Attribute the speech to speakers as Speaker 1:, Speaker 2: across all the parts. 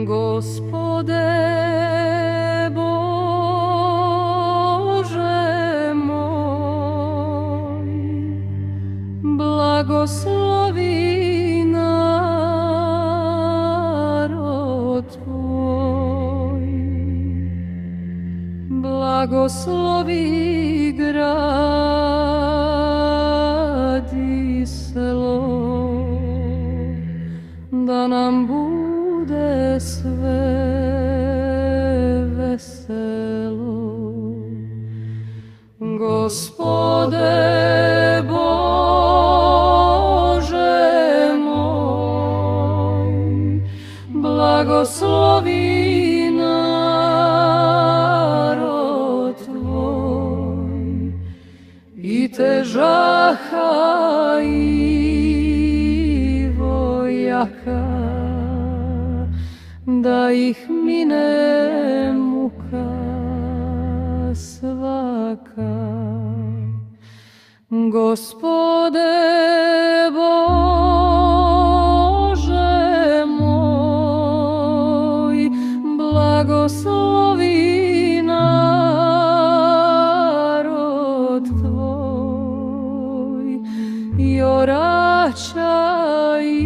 Speaker 1: Gospode Bože moj, blagoslovi narod Tvoj, blagoslovi grad i selo, da nam bude sve veselo. Gospode Bože moj, blagoslovi narod Tvoj, i težaka i vojaka, da ih mine muka svaka. Gospode Bože moj, blagoslovi narod Tvoj, i orača i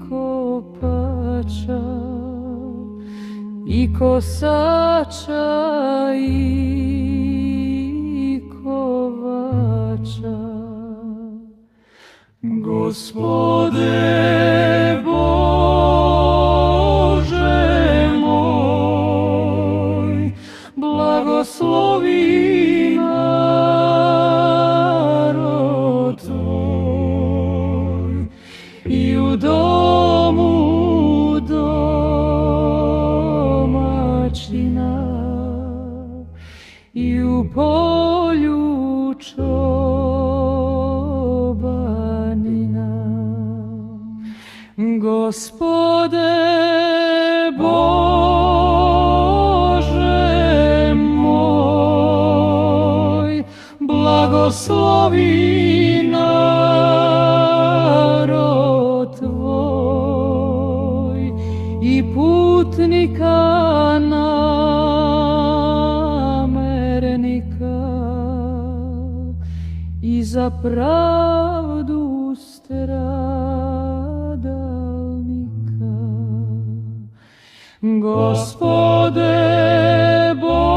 Speaker 1: kopača, i kosača i kovača. Gospode Bože moj, blagoslovi narod Tvoj, i u domu domaćina, i u polju čobanina. Gospode Bože moj, blagoslovi narod Tvoj, i putnika namernika, i za pravdu stradalnika. Gospode Bože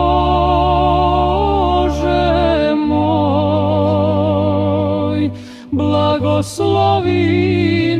Speaker 1: moj, blagoslovi